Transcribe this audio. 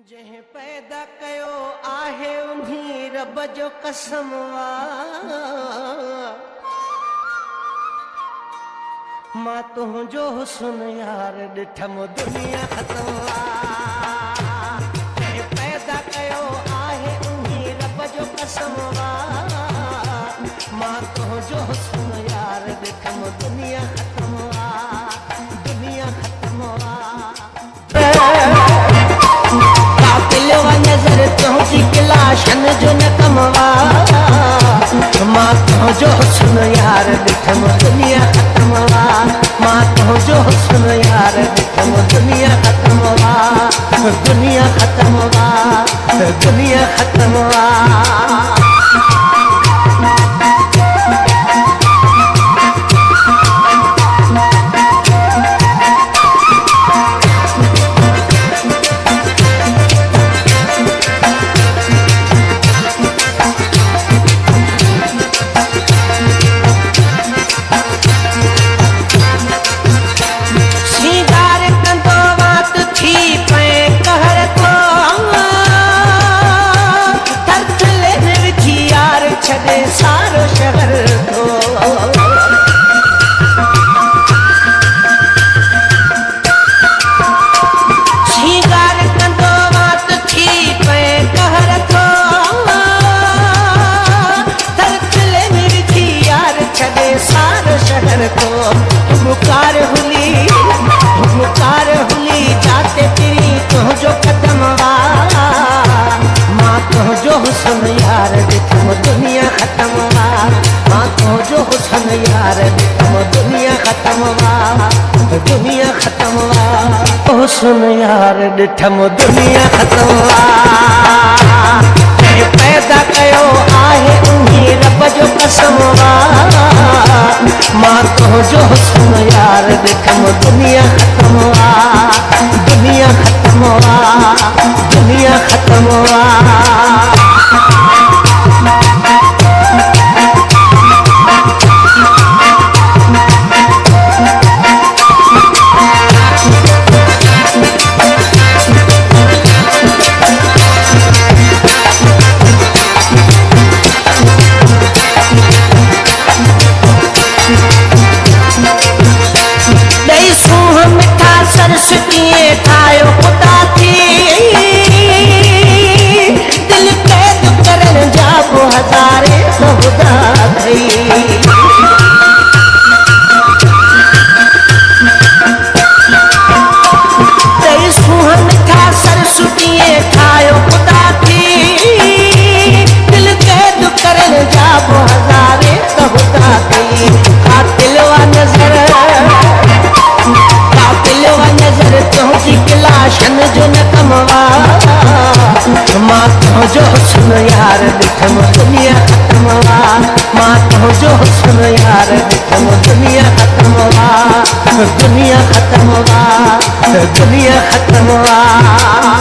जंहिं पैदा कयो आहे उन्ही रब जो कसम मां तुंहिंजो हुस्न यार ॾिठम दुनिया ख़तम जंहिं पैदा कयो आहे उन्ही रब जो कसम मां तुंहिंजो हुस्न यार ॾिठम दुनिया ख़तम दुनिया ख़तम नज़र तुंहिंजी क्लाशन जो न कमवा मां तुंहिंजो हुस्न यार ॾिठम दुनिया ख़तम मां तुंहिंजो हुस्न यार ॾिठम दुनिया ख़तम दुनिया ख़तम दुनिया ख़तम सारो शहर तो श्रृंगार कंदो वात थी पे कहर थो तरफले मेरी थी यार छॾे सारो शहर तो मुकार हुली जाते तेरी तुंहिंजो कदम मां तुंहिंजो हुस्न यार ॾिठम दुनिया ख़तम मां तुंहिंजो हुस्न यार ॾिठम दुनिया ख़तम दुनिया ख़तम हुस्न यार ॾिठम दुनिया ख़तम जंहिं पैदा कयो आहे उन्ही रब जो कसम मां तुंहिंजो हुस्न यार ॾिठम दुनिया ख़तम दुनिया ख़तम दुनिया ख़तम ठाहियो ख़ुदा थी दिल क़ैद करण जा पोइ हज़ारे ख़ुदा थी मिठा सरस्वतीअ ठाहियो ख़ुदा थी दिल क़ैद करण जा पोइ हज़ारे ख़ुदा थी नज़र तुंहिंजी क्लाशन जो न कमवा मां तुंहिंजो हुस्न यार ॾिठम दुनिया ख़तम मां तुंहिंजो हुस्न यार ॾिठम दुनिया ख़तम दुनिया ख़तम दुनिया ख़तम